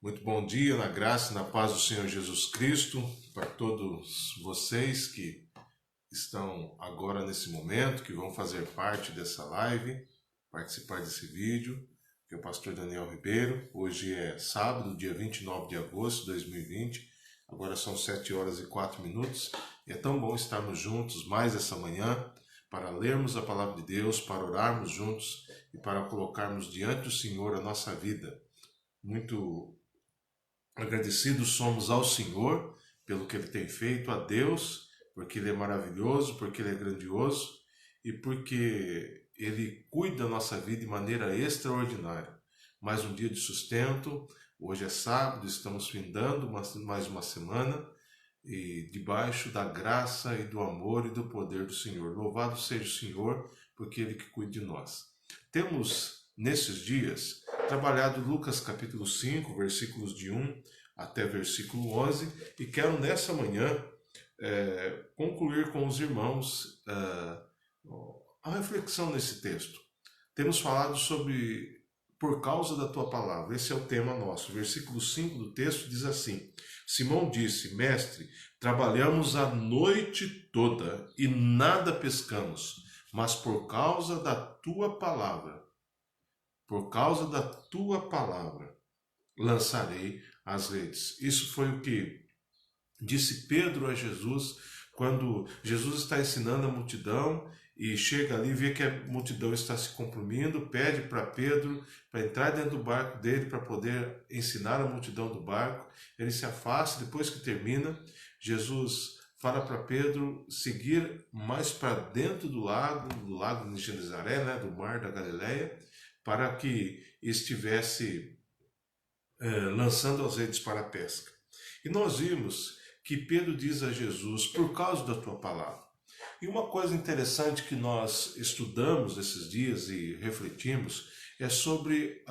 Muito bom dia, na graça e na paz do Senhor Jesus Cristo, para todos vocês que estão agora nesse momento, que vão fazer parte dessa live, participar desse vídeo, que é o pastor Daniel Ribeiro. Hoje é sábado, dia 29 de agosto de 2020, agora são 7 horas e 4 minutos, e é tão bom estarmos juntos mais essa manhã, para lermos a palavra de Deus, para orarmos juntos e para colocarmos diante do Senhor a nossa vida. Muito agradecidos somos ao Senhor pelo que Ele tem feito, a Deus, porque Ele é maravilhoso, porque Ele é grandioso e porque Ele cuida da nossa vida de maneira extraordinária. Mais um dia de sustento, hoje é sábado, estamos findando mais uma semana e debaixo da graça e do amor e do poder do Senhor. Louvado seja o Senhor, porque Ele que cuida de nós. Temos, nesses dias, trabalhado Lucas capítulo 5, versículos de 1 até versículo 11, e quero nessa manhã concluir com os irmãos a reflexão nesse texto. Temos falado sobre por causa da tua palavra, esse é o tema nosso. Versículo 5 do texto diz assim: Simão disse, mestre, trabalhamos a noite toda e nada pescamos, mas por causa da tua palavra, lançarei as redes. Isso foi o que disse Pedro a Jesus, quando Jesus está ensinando a multidão e chega ali, vê que a multidão está se comprimindo, pede para Pedro para entrar dentro do barco dele para poder ensinar a multidão do barco. Ele se afasta, depois que termina, Jesus fala para Pedro seguir mais para dentro do lago de Genezaré, né, do mar da Galileia, para que estivesse lançando as redes para a pesca. E nós vimos que Pedro diz a Jesus, por causa da tua palavra. E uma coisa interessante que nós estudamos esses dias e refletimos é sobre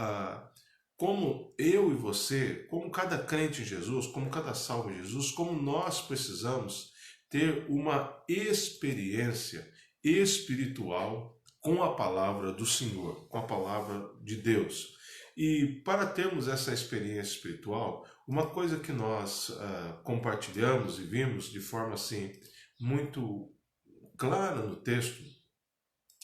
como eu e você, como cada crente em Jesus, como cada salvo em Jesus, como nós precisamos ter uma experiência espiritual com a palavra do Senhor, com a palavra de Deus. E para termos essa experiência espiritual, uma coisa que nós compartilhamos e vimos de forma assim muito clara no texto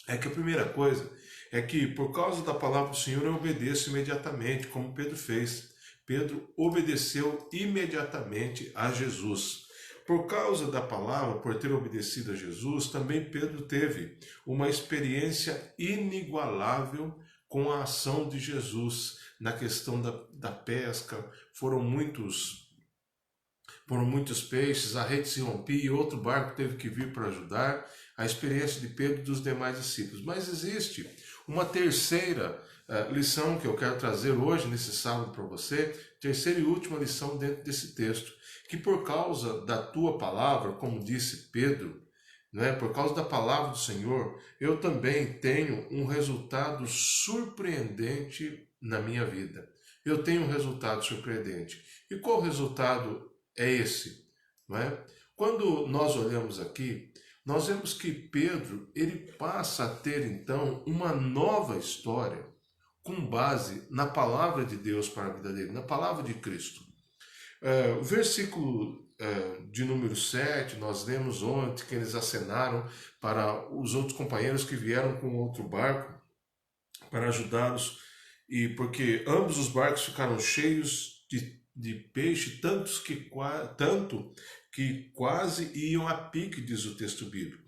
é que a primeira coisa é que por causa da palavra do Senhor eu obedeço imediatamente, como Pedro fez. Pedro obedeceu imediatamente a Jesus. Por causa da palavra, por ter obedecido a Jesus, também Pedro teve uma experiência inigualável com a ação de Jesus na questão da pesca. Foram muitos peixes, a rede se rompia e outro barco teve que vir para ajudar. A experiência de Pedro e dos demais discípulos. Mas existe uma terceira lição que eu quero trazer hoje, nesse sábado, para você, terceira e última lição dentro desse texto, que por causa da tua palavra, como disse Pedro, né, por causa da palavra do Senhor, eu também tenho um resultado surpreendente na minha vida. Eu tenho um resultado surpreendente. E qual resultado é esse? Não é? Quando nós olhamos aqui, nós vemos que Pedro ele passa a ter então uma nova história com base na palavra de Deus para a vida dele, na palavra de Cristo. O versículo de número 7, nós lemos ontem que eles acenaram para os outros companheiros que vieram com outro barco para ajudá-los, e porque ambos os barcos ficaram cheios de peixe, tanto que quase iam a pique, diz o texto bíblico.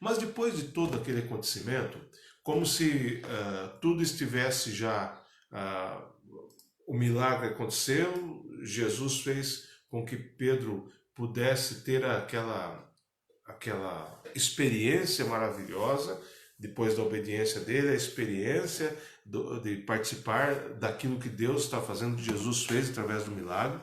Mas depois de todo aquele acontecimento, como se tudo estivesse já, o milagre aconteceu, Jesus fez com que Pedro pudesse ter aquela experiência maravilhosa, depois da obediência dele, a experiência de participar daquilo que Deus está fazendo, que Jesus fez através do milagre.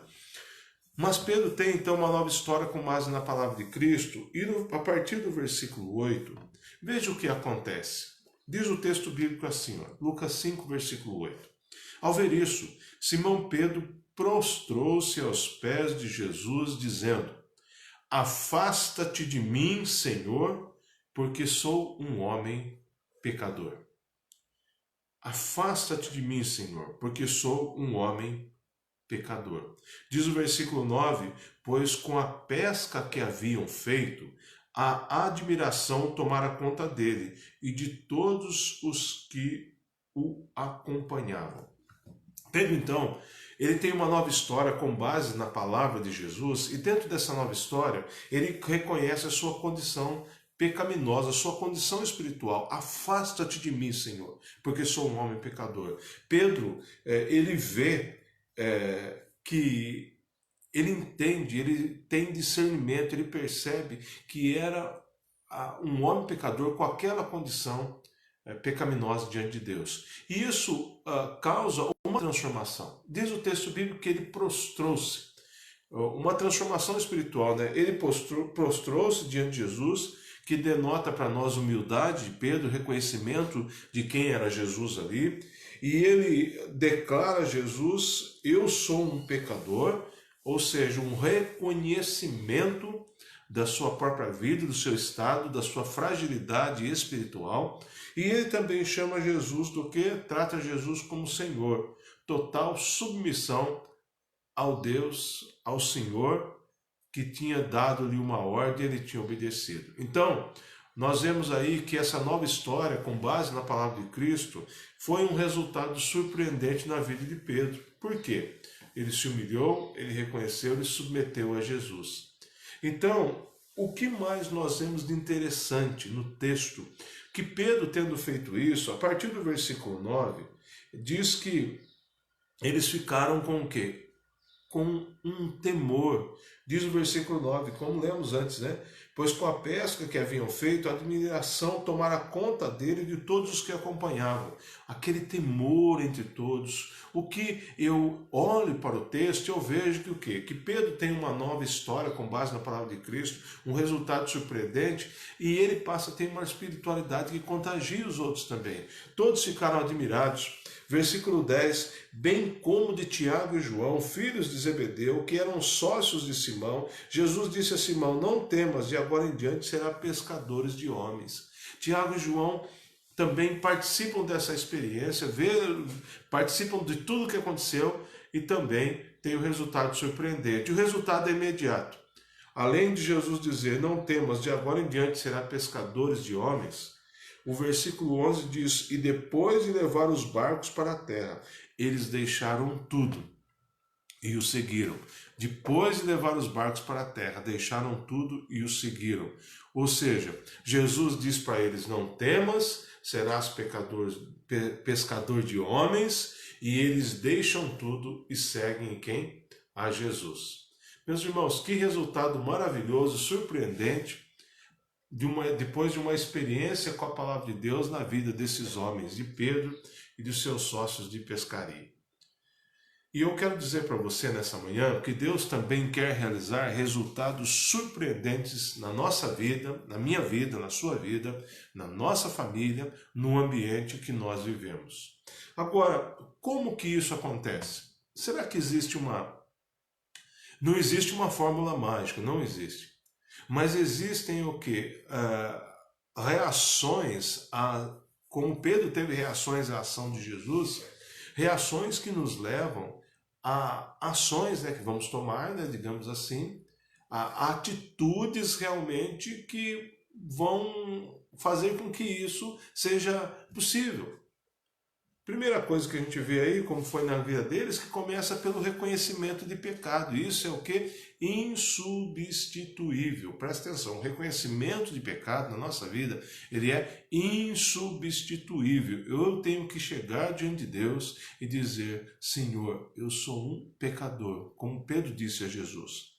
Mas Pedro tem então uma nova história com base na palavra de Cristo, e a partir do versículo 8, veja o que acontece. Diz o texto bíblico assim, Lucas 5, versículo 8. Ao ver isso, Simão Pedro prostrou-se aos pés de Jesus, dizendo: Afasta-te de mim, Senhor, porque sou um homem pecador. Afasta-te de mim, Senhor, porque sou um homem pecador. Diz o versículo 9: pois com a pesca que haviam feito, a admiração tomara conta dele e de todos os que o acompanhavam. Pedro, então, ele tem uma nova história com base na palavra de Jesus, e dentro dessa nova história, ele reconhece a sua condição pecaminosa, a sua condição espiritual. Afasta-te de mim, Senhor, porque sou um homem pecador. Pedro, ele vê que ele entende, ele tem discernimento, ele percebe que era um homem pecador com aquela condição pecaminosa diante de Deus. E isso causa uma transformação. Diz o texto bíblico que ele prostrou-se. Uma transformação espiritual, né? Ele prostrou-se diante de Jesus, que denota para nós humildade de Pedro, reconhecimento de quem era Jesus ali. E ele declara a Jesus: eu sou um pecador, ou seja, um reconhecimento da sua própria vida, do seu estado, da sua fragilidade espiritual. E ele também chama Jesus do que? Trata Jesus como Senhor. Total submissão ao Deus, ao Senhor, que tinha dado-lhe uma ordem e ele tinha obedecido. Então, nós vemos aí que essa nova história, com base na palavra de Cristo, foi um resultado surpreendente na vida de Pedro. Por quê? Ele se humilhou, ele reconheceu, ele submeteu a Jesus. Então, o que mais nós vemos de interessante no texto? Que Pedro, tendo feito isso, a partir do versículo 9, diz que eles ficaram com o quê? Com um temor. Diz o versículo 9, como lemos antes, né? Pois com a pesca que haviam feito, a admiração tomara conta dele e de todos os que acompanhavam. Aquele temor entre todos. O que eu olho para o texto, eu vejo que o quê? Que Pedro tem uma nova história com base na palavra de Cristo, um resultado surpreendente, e ele passa a ter uma espiritualidade que contagia os outros também. Todos ficaram admirados. Versículo 10, bem como de Tiago e João, filhos de Zebedeu, que eram sócios de Simão, Jesus disse a Simão: não temas, de agora em diante será pescadores de homens. Tiago e João também participam dessa experiência, participam de tudo o que aconteceu e também tem o resultado surpreendente. O resultado é imediato. Além de Jesus dizer: não temas, de agora em diante será pescadores de homens, o versículo 11 diz: e depois de levar os barcos para a terra, eles deixaram tudo e o seguiram. Depois de levar os barcos para a terra, deixaram tudo e o seguiram. Ou seja, Jesus diz para eles: não temas, serás pescador de homens, e eles deixam tudo e seguem quem? A Jesus. Meus irmãos, que resultado maravilhoso, surpreendente, depois de uma experiência com a palavra de Deus na vida desses homens, de Pedro e dos seus sócios de pescaria. E eu quero dizer para você nessa manhã que Deus também quer realizar resultados surpreendentes na nossa vida, na minha vida, na sua vida, na nossa família, no ambiente que nós vivemos. Agora, como que isso acontece? Será que existe Não existe uma fórmula mágica, não existe. Mas existem o quê? Reações, como Pedro teve reações à ação de Jesus, reações que nos levam a ações, né, que vamos tomar, né, digamos assim, a atitudes realmente que vão fazer com que isso seja possível. Primeira coisa que a gente vê aí, como foi na vida deles, que começa pelo reconhecimento de pecado. Isso é o quê? Insubstituível. Presta atenção, o reconhecimento de pecado na nossa vida, ele é insubstituível. Eu tenho que chegar diante de Deus e dizer: Senhor, eu sou um pecador, como Pedro disse a Jesus.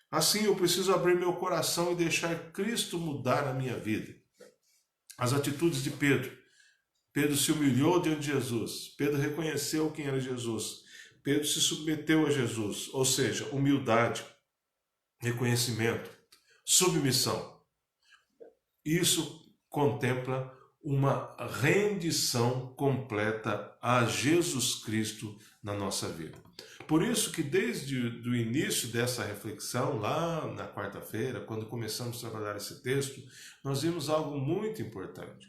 Assim, eu preciso abrir meu coração e deixar Cristo mudar a minha vida. As atitudes de Pedro. Pedro se humilhou diante de Jesus. Pedro reconheceu quem era Jesus. Pedro se submeteu a Jesus. Ou seja, humildade, reconhecimento, submissão. Isso contempla uma rendição completa a Jesus Cristo na nossa vida. Por isso que desde o início dessa reflexão, lá na quarta-feira, quando começamos a trabalhar esse texto, nós vimos algo muito importante.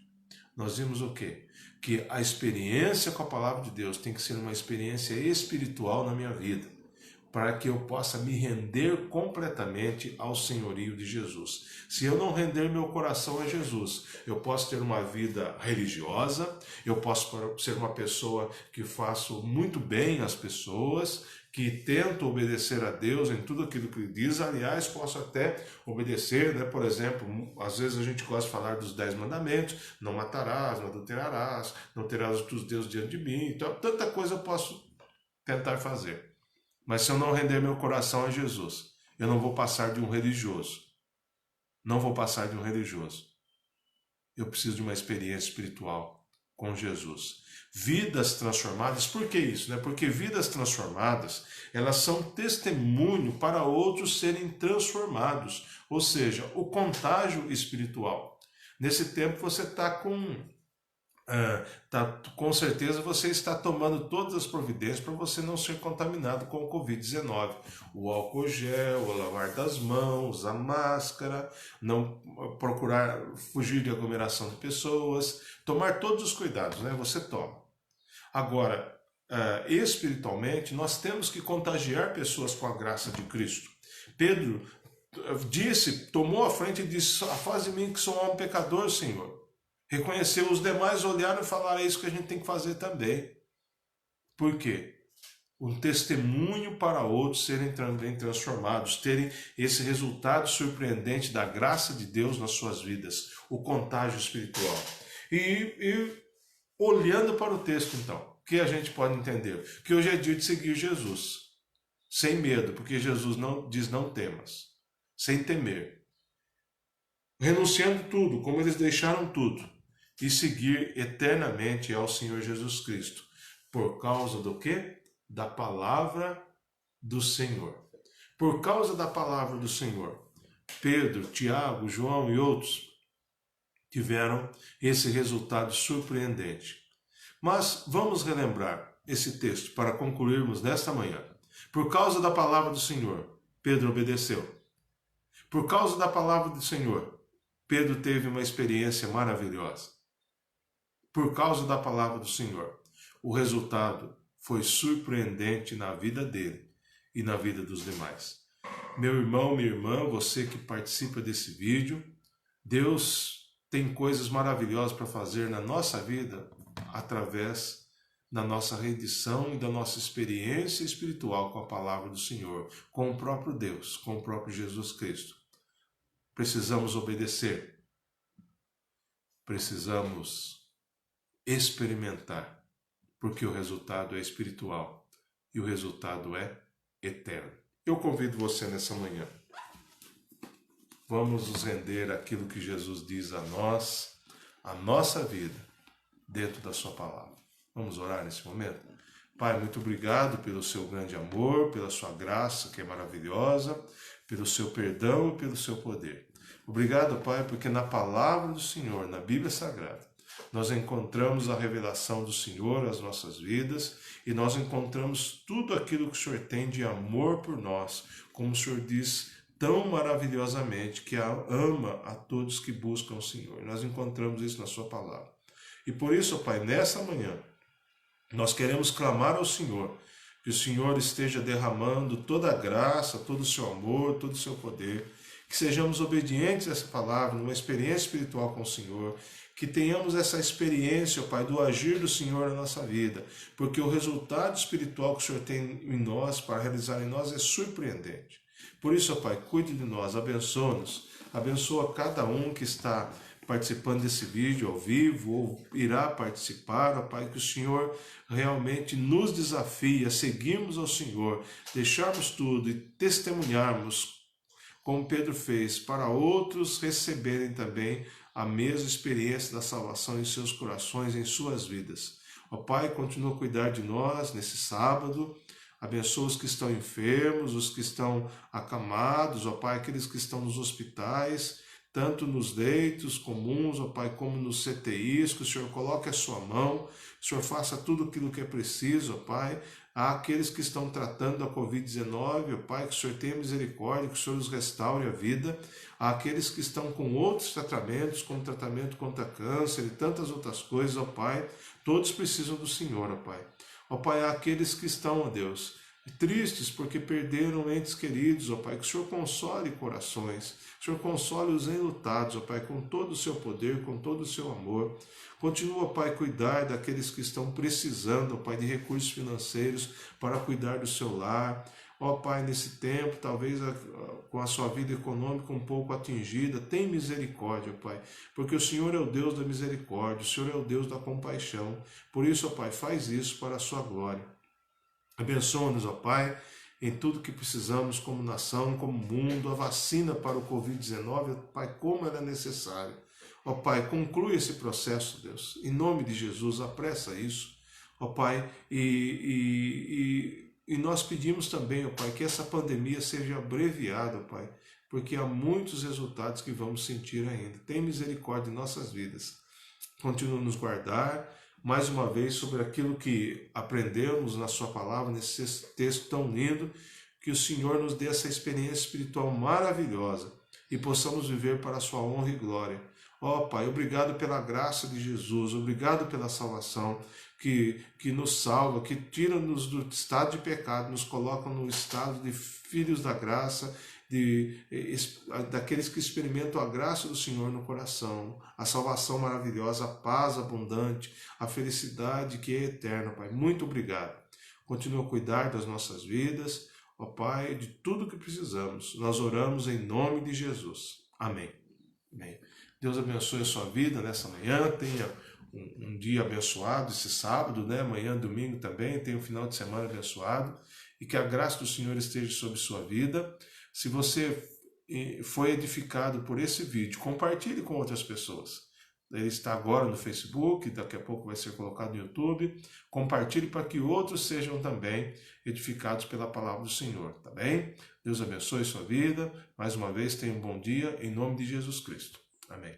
Nós vimos o quê? Que a experiência com a palavra de Deus tem que ser uma experiência espiritual na minha vida. para que eu possa me render completamente ao senhorio de Jesus. Se eu não render meu coração a Jesus, eu posso ter uma vida religiosa, eu posso ser uma pessoa que faço muito bem às pessoas, que tento obedecer a Deus em tudo aquilo que Ele diz. Aliás, posso até obedecer, né? Por exemplo, às vezes a gente gosta de falar dos 10 mandamentos: não matarás, não adulterarás, não terás outros deuses diante de mim. Então, tanta coisa eu posso tentar fazer. Mas se eu não render meu coração a Jesus, eu não vou passar de um religioso. Não vou passar de um religioso. Eu preciso de uma experiência espiritual com Jesus. Vidas transformadas, por que isso? Porque vidas transformadas, elas são testemunho para outros serem transformados. Ou seja, o contágio espiritual. Nesse tempo você está com certeza você está tomando todas as providências para você não ser contaminado com o Covid-19. O álcool gel, o lavar das mãos, a máscara, não procurar fugir de aglomeração de pessoas, tomar todos os cuidados, né? Você toma. Agora, espiritualmente, nós temos que contagiar pessoas com a graça de Cristo. Pedro tomou a frente e disse: faz de mim que sou um homem pecador, Senhor. Reconheceu, os demais olharam e falaram: é isso que a gente tem que fazer também. Por quê? Um testemunho para outros serem também transformados, terem esse resultado surpreendente da graça de Deus nas suas vidas, o contágio espiritual. E olhando para o texto, então, o que a gente pode entender? Que hoje é dia de seguir Jesus, sem medo, porque Jesus diz: não temas, sem temer. Renunciando tudo, como eles deixaram tudo, e seguir eternamente ao Senhor Jesus Cristo. Por causa do quê? Da palavra do Senhor. Por causa da palavra do Senhor, Pedro, Tiago, João e outros tiveram esse resultado surpreendente. Mas vamos relembrar esse texto para concluirmos nesta manhã. Por causa da palavra do Senhor, Pedro obedeceu. Por causa da palavra do Senhor, Pedro teve uma experiência maravilhosa. Por causa da palavra do Senhor, o resultado foi surpreendente na vida dele e na vida dos demais. Meu irmão, minha irmã, você que participa desse vídeo, Deus tem coisas maravilhosas para fazer na nossa vida através da nossa rendição e da nossa experiência espiritual com a palavra do Senhor, com o próprio Deus, com o próprio Jesus Cristo. Precisamos obedecer. Precisamos experimentar, porque o resultado é espiritual e o resultado é eterno. Eu convido você nessa manhã. Vamos nos render àquilo que Jesus diz a nós, a nossa vida, dentro da sua palavra. Vamos orar nesse momento? Pai, muito obrigado pelo seu grande amor, pela sua graça que é maravilhosa, pelo seu perdão e pelo seu poder. Obrigado, Pai, porque na palavra do Senhor, na Bíblia Sagrada, nós encontramos a revelação do Senhor às nossas vidas e nós encontramos tudo aquilo que o Senhor tem de amor por nós, como o Senhor diz tão maravilhosamente, que ama a todos que buscam o Senhor. Nós encontramos isso na sua palavra. E por isso, Pai, nessa manhã, nós queremos clamar ao Senhor, que o Senhor esteja derramando toda a graça, todo o seu amor, todo o seu poder, que sejamos obedientes a essa palavra, numa experiência espiritual com o Senhor, que tenhamos essa experiência, Pai, do agir do Senhor na nossa vida, porque o resultado espiritual que o Senhor tem em nós, para realizar em nós, é surpreendente. Por isso, Pai, cuide de nós, abençoa-nos, abençoa cada um que está participando desse vídeo ao vivo ou irá participar, Pai, que o Senhor realmente nos desafie a seguirmos ao Senhor, deixarmos tudo e testemunharmos, como Pedro fez, para outros receberem também a mesma experiência da salvação em seus corações, em suas vidas. Ó Pai, continua a cuidar de nós nesse sábado, abençoa os que estão enfermos, os que estão acamados, ó Pai, aqueles que estão nos hospitais, tanto nos leitos comuns, ó Pai, como nos CTIs, que o Senhor coloque a sua mão, que o Senhor faça tudo aquilo que é preciso, ó Pai. Há aqueles que estão tratando da Covid-19, ó Pai, que o Senhor tenha misericórdia, que o Senhor os restaure a vida. Há aqueles que estão com outros tratamentos, como tratamento contra câncer e tantas outras coisas, ó Pai. Todos precisam do Senhor, ó Pai. Ó Pai, há aqueles que estão, ó Deus, tristes porque perderam entes queridos, ó Pai, que o Senhor console corações, o Senhor console os enlutados, ó Pai, com todo o seu poder, com todo o seu amor. Continua, Pai, a cuidar daqueles que estão precisando, ó Pai, de recursos financeiros para cuidar do seu lar. Ó Pai, nesse tempo, talvez com a sua vida econômica um pouco atingida, tem misericórdia, ó Pai, porque o Senhor é o Deus da misericórdia, o Senhor é o Deus da compaixão. Por isso, ó Pai, faz isso para a sua glória. Abençoa-nos, ó Pai, em tudo que precisamos como nação, como mundo, a vacina para o Covid-19, ó Pai, como ela é necessária. Ó Pai, conclui esse processo, Deus, em nome de Jesus, apressa isso, ó Pai, e nós pedimos também, ó Pai, que essa pandemia seja abreviada, ó Pai, porque há muitos resultados que vamos sentir ainda. Tem misericórdia em nossas vidas. Continua a nos guardar, mais uma vez, sobre aquilo que aprendemos na sua palavra, nesse texto tão lindo, que o Senhor nos dê essa experiência espiritual maravilhosa e possamos viver para a sua honra e glória. Ó Pai, obrigado pela graça de Jesus, obrigado pela salvação que nos salva, que tira-nos do estado de pecado, nos coloca no estado de filhos da graça, daqueles que experimentam a graça do Senhor no coração, a salvação maravilhosa, a paz abundante, a felicidade que é eterna, Pai. Muito obrigado. Continua a cuidar das nossas vidas, ó Pai, de tudo que precisamos. Nós oramos em nome de Jesus. Amém. Amém. Deus abençoe a sua vida nessa manhã, tenha um dia abençoado esse sábado, né? Amanhã, domingo também, tenha um final de semana abençoado e que a graça do Senhor esteja sobre sua vida. Se você foi edificado por esse vídeo, compartilhe com outras pessoas. Ele está agora no Facebook, daqui a pouco vai ser colocado no YouTube. Compartilhe para que outros sejam também edificados pela palavra do Senhor, tá bem? Deus abençoe sua vida. Mais uma vez, tenha um bom dia, em nome de Jesus Cristo. Amém.